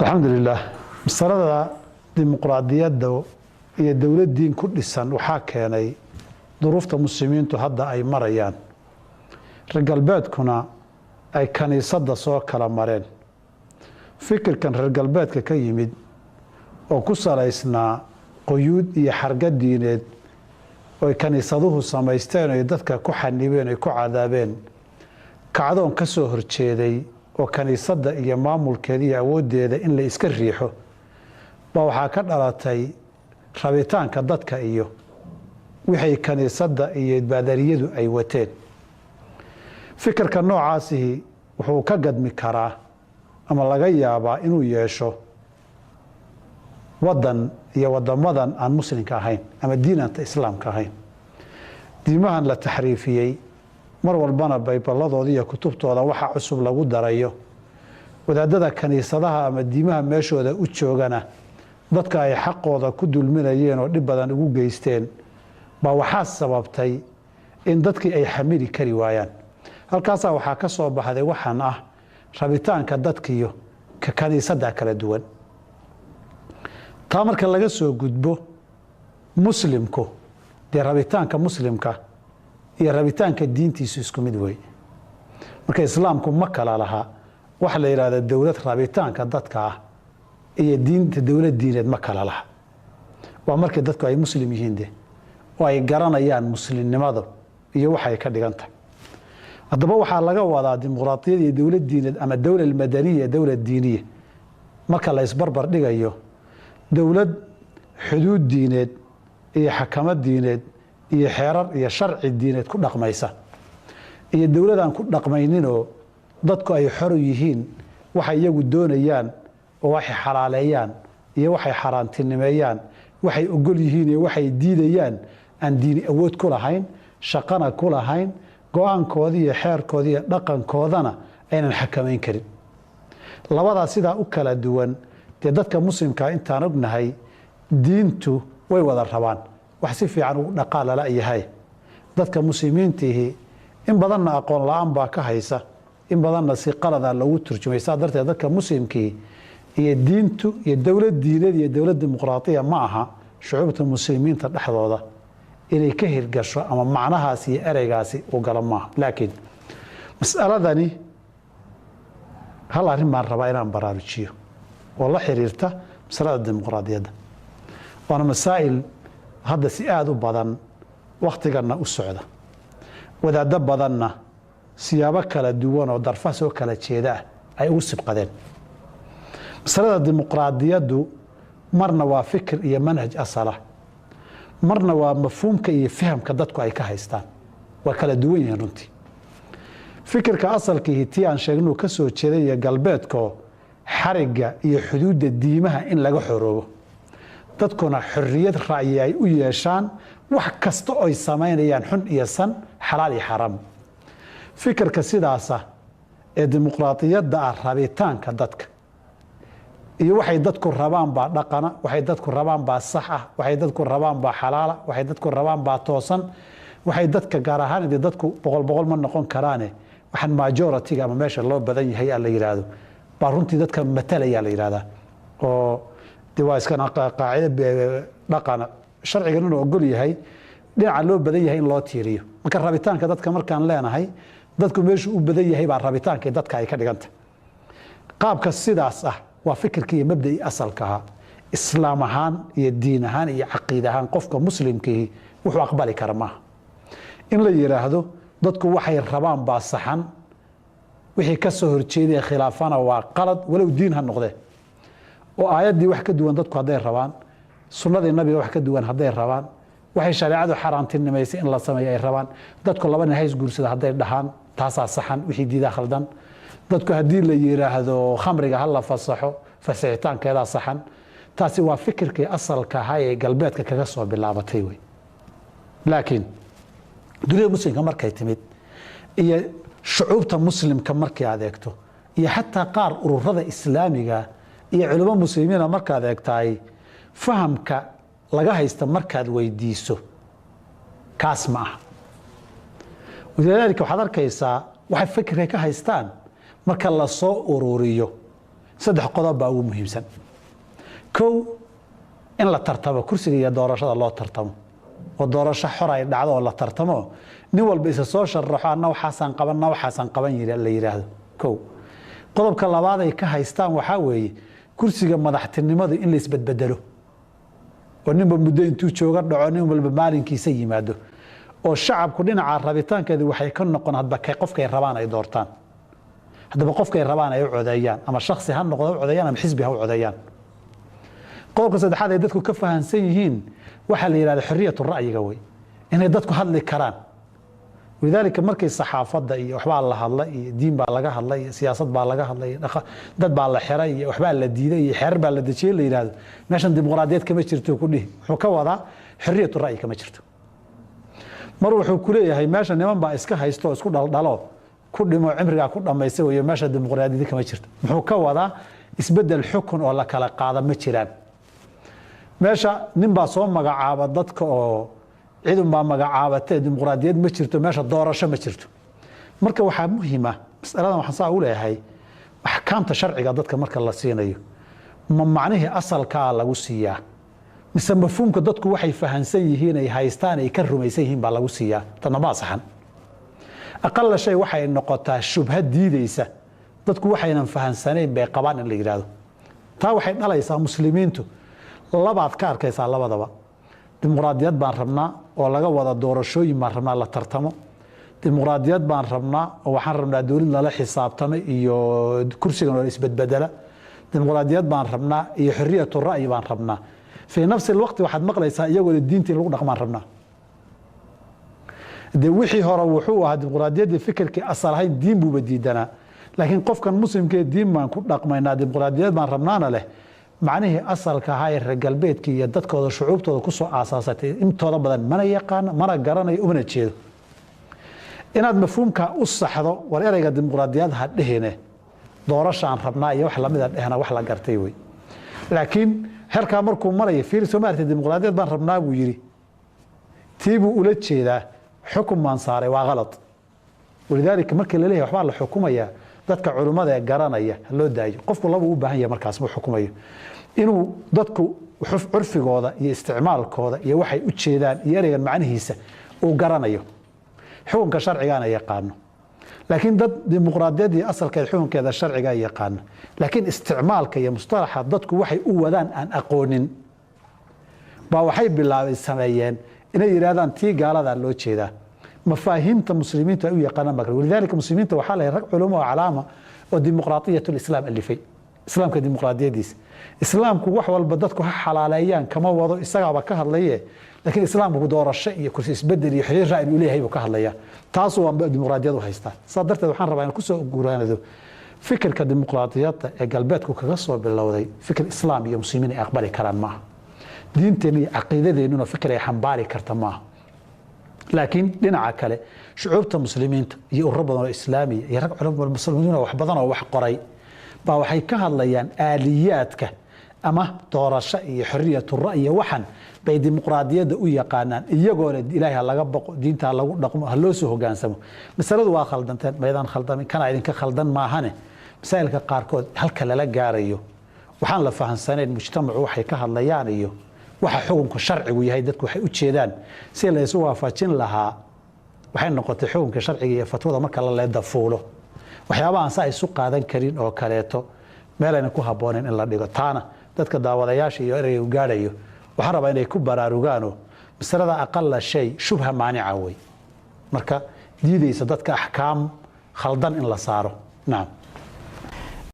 alxamdulilah masalada dimuqraadiyadda iyo dowlad diin ku dhisan waxaa keenay duruufta muslimiintu hadda ay marayaan reer galbeedkuna ay kaniisadda soo kala mareen fikirkan reer galbeedka ka yimid oo ku salaysnaa quyuud iyo xarga diineed oo ay kaniisaduhu samaysteen oo dadka ku xanibeen ay ku cadaabeen kacdoon ka soo horjeeday oo kaniisadda iyo maamulkeeda iyo awooddeeda in la iska riixo baa waxaa ka dhalatay rabitaanka dadka iyo wixii kaniisadda iyo baadariyadu ay wateen fikirka noocaasihi wuxuu ka gadmi karaa ama laga yaabaa inuu yeesho waddan iyo waddamadan aan muslimka ahayn ama diinanta islaamka ahayn diimahan la taxriifiyey mar walbana bayballadooda iyo kutubtooda waxa cusub lagu darayo wadaadada kaniisadaha ama diimaha meeshooda u joogana dadka ay xaqooda ku dulminayeen oo dhib badan ugu geysteen baa waxaa sababtay in dadkii ay xamili kari waayaan halkaasaa waxaa ka soo baxday waxaan ah rabitaanka dadkiiyo ka kaniisadda kala duwan taa marka laga soo gudbo muslimku dee rabitaanka muslimka iyo rabitaanka diintiisu isku mid wey marka islaamku ma kala laha waxa la yidhahda dowlad rabitaanka dadka ah iyo diinta dowlad diineed ma kala laha waa markii dadku ay muslim yihiin de oo ay garanayaan muslimnimada iyo waxay ka dhigan tahay haddaba waxaa laga wadaa dimuqraadiyad iyo dowlad diineed ama dowla madaniya dowlad diiniya marka la isbarbar dhigayo dowlad xuduud diineed iyo xakamad diineed iyo xeerar iyo sharci diineed ku dhaqmaysa iyo dowladaan ku dhaqmayninoo dadku ay xor yihiin waxay iyagu doonayaan oo waxay xalaaleeyaan iyo waxay xaaraantinimeeyaan waxay ogol yihiin iyo waxay diidayaan aan diini awood ku lahayn shaqana ku lahayn go-aankooda iyo xeerkooda iyo dhaqankoodana aynan xakamayn karin labadaas sidaa u kala duwan dee dadka muslimkaa intaan ognahay diintu way wada rabaan wax si fiican ugu dhaqaa lala yahay dadka muslimiintiihi in badanna aqoon la-aan baa ka haysa in badanna si qalada lagu turjumay saa darteed dadka muslimkii iyo diintu iyo dowlad diineed iyo dowlad dimuqraadiya ma aha shucuubta muslimiinta dhexdooda inay ka hirgasho ama macnahaasi iyo ereygaasi u gala maaha laakiin mas'aladani hal arrin baan rabaa inaan baraarujiyo oo la xiriirta masalada dimuqraadiyadda waana masaa'il hadda si aada u badan wakhtiganna u socda wadaaddo badanna siyaabo kala duwan oo darfa soo kala jeeda ah ay ugu sibqadeen masalada dimuqraadiyaddu marna waa fikir iyo manhaj asala marna waa mafhuumka iyo fahamka dadku ay ka haystaan waa kala duwan yihiin runtii fikirka asalkiihi tii aan sheegnuu ka soo jeeday iyo galbeedko xarigga iyo xuduudda diimaha in laga xoroobo dadkuna xorriyad ra'yi ay u yeeshaan wax kasta oy samaynayaan xun iyo san xalaal iyo xaraam fikirka sidaasa ee dimuqraadiyadda ah rabitaanka dadka iyo waxay dadku rabaan baa dhaqana waxay dadku rabaan baa sax ah waxay dadku rabaan baa xalaala waxay dadku rabaan baa toosan waxay dadka gaar ahaan dee dadku boqol ma noqon karaane waxaan majority-ga ama meesha loo badan yahay la yidhaahdo baa runtii dadka matalaya la yidhahdaa oo de waa iska qaacida dhaqana sharcigan inuu ogol yahay dhinaca loo badan yahay in loo tiiriyo marka rabitaanka dadka markaan leenahay dadku meeshu u badan yahay baa rabitaankii dadka ay ka dhigantah qaabka sidaas ah waa fikirkii iyo mabda'ii asalka ahaa islaam ahaan iyo diin ahaan iyo caqiid ahaan qofka muslimkiihi wuxuu aqbali kara maaha in la yidhaahdo dadku waxay rabaan baa saxan wixii ka soo horjeedaya khilaafana waa qalad walow diin ha noqdee oo aayaddii wax ka duwan dadku hadday rabaan sunnadii nabiga wax ka duwan hadday rabaan waxay shareecadu xaaraantinimaysay in la sameeyo ay rabaan dadku laba nin hays guursada hadday dhahaan taasaa saxan wixii diidaa khaldan dadku haddii la yidhaahdo khamriga ha la fasaxo fasixitaankeedaa saxan taasi waa fikirkii asalka ahaa ee galbeedka kaga soo bilaabatay wey laakiin dunida muslimka markay timid iyo shucuubta muslimka markay adeegto iyo xataa qaar ururada islaamiga iyo culimo muslimiina markaad eegtahay fahamka laga haysta markaad weydiiso kaas ma aha walidaalika waxaad arkaysaa waxay fikirka ka haystaan marka la soo ururiyo saddex qodob baa ugu muhiimsan. kow, in la tartamo kursiga iyo doorashada loo tartamo oo doorasho xor ay dhacdo oo la tartamo nin walba isa soo sharaxo anna waxaasan qaban la yiraahdo. kow, qodobka labaad ay ka haystaan waxaa weeye kursiga madaxtinimada in la isbedbedelo oo ninba muddo intuu jooga dhaco nin walba maalinkiisa yimaado oo shacabku dhinaca rabitaankeedu waxay ka noqon hadba qofkay rabaan ay doortaan. haddaba qofkay rabaan ay u codeeyaan ama shakhsi ha noqdo u codeeyaan ama xisbi ha u codeeyaan. qodobka saddexaad ay dadku ka fahansan yihiin waxaa la yidhahda xorriyatu ra'yiga wey inay dadku hadli karaan. walidaalika markay saxaafadda iyo waxbaa la hadlay iyo diin baa laga hadlay iyo siyaasad baa laga hadlay dad baa la xiray iyo waxbaa la diiday iyo xeerar baa la dejiyey la yidhahdo meeshan dimuqraadiyad kama jirto ku dhihi wuxuu ka wadaa xorriyatu ra'yi kama jirto. mar wuxuu ku leeyahay meesha niman baa iska haysto isku dhaldhalo ku dhimo cimrigaa ku dhammaysta weeye meesha dimuqraadiyad kama jirto. muxuu ka wadaa isbedel xukun oo la kala qaada ma jiraan. meesha nin baa soo magacaaba dadka oo ciidan baa magacaabatay dimuqraadiyad ma jirto meesha doorasho ma jirto. marka waxaa muhiim ah mas'aladan waxaan saa u leeyahay axkaamta sharciga dadka marka la siinayo ma macnihii asalka lagu siiyaa mise mafhuumka dadku waxay fahansan yihiin ay haystaan ay ka rumaysan yihiin baa lagu siiyaa. tanna ma saxan. aqal shay waxay noqotaa shubhad diidaysa dadku waxaynan fahansanayn bay qabaan in la yiraahdo. taa waxay dhalaysaa muslimiintu labaad ka arkaysaa labadaba dimuqraadiyad baan rabnaa oo laga wada doorashooyin baan rabnaa la tartamo. dimuqraadiyad baan rabnaa oo waxaan rabnaa dowlad lala xisaabtamo iyo kursigan oo isbedbedela. dimuqraadiyad baan rabnaa iyo xorriyatu ra'yi baan rabnaa. fii nafsi alwaqti waxaad maqlaysaa iyagoo diintii lagu dhaqmaan rabnaa. dee wixii hore wuxuu ahaa dimuqraadiyaddii fikirkii asal ahayn diin buuba diidanaa laakiin qofkan muslimkee diin baan ku dhaqmaynaa dimuqraadiyad baan rabnaana leh macnihii asalka ahaa ee reer galbeedkii iyo dadkooda shucuubtooda ku soo aasaasatay intooda badan mana yaqaano mana garanayo umana jeedo. inaad mafhuumka u saxdo war ereyga dimuqraadiyad ha dhehine doorashaan rabnaa iyo wax lamida dhehna wax la gartay wey. laakiin herkaa markuu maraya fiir Soomaaliya dimuqraadiyad baan rabnaa buu yiri tiibuu ula jeedaa xukun maan saaray waa qalad. walidaalika markii la leeyahay waxbaa la xukumayaa dadka culimada ee garanaya loo daayo qofku laba u baahan yahay markaas uu xukumayo inuu dadku curfigooda iyo isticmaalkooda iyo waxay u jeedaan iyo ereygan macnihiisa uu garanayo xukunka sharcigaana yaqaano. laakiin dad dimuqraadiyadii asalkeed xukunkeeda sharciga yaqaano laakiin isticmaalka iyo mustalaxa dadku waxay u wadaan aan aqoonin baa waxay bilaabay sameeyeen inay yiraahdaan tii gaalada loo jeedaa. mafaahiimta muslimiintu ay u yaqaanaan marka walidaalika muslimiinta waxaa la rag culimo oo calaama oo dimuqraadiyatul islaam alifay islaamka dimuqraadiyadiisa. islaamku wax walba dadku ha xalaaleeyaan kama wado isagaaba ka hadlaye laakiin islaamku doorasho iyo kursi isbedel iyo xiriir ra'yi uu leeyahay buu ka hadlaya. taas waa dimuqraadiyad u haystaa. saa darteed waxaan rabaa in ku soo guuraanado fikirka dimuqraadiyadda ee galbeedku kaga soo bilowday fikir islaam iyo muslimiin ay aqbali karaan maaha. diinteena iyo caqiidadeennuna fikir ay xambaari karta maaha. laakiin dhinaca kale shucuubta muslimiinta iyo ururo badan oo islaamiya iyo rag culamo muslimiin oo wax badan oo wax qoray baa waxay ka hadlayaan aaliyaadka ama doorasho iyo xorriyatu ra'yi waxan bay dimuqraadiyadda u yaqaanaan iyagoo ilaahay laga baqo diinta lagu dhaqmo ha loo soo hogaansamo. masaladu waa khaldanteen meedaan khaldamin kana idinka khaldan maahane masaa'ilka qaarkood halka lala gaarayo waxaan la fahansanayn mujtamacu waxay ka hadlayaan iyo waxa xukunka sharcigu yahay dadku waxay u jeedaan si la isu waafajin lahaa waxay noqotay xukunka sharciga iyo fatwada marka la leedo fuulo waxyaabaha aan saa isu qaadan karin oo kaleeto meel ayna ku habboonayn in la dhigo. taana dadka daawadayaasha iyo ereyga u gaadhayo waxaan rabaa inay ku baraarugaano masalada aqalla shay shubha maanica wey marka diidaysa dadka axkaam khaldan in la saaro. nacam.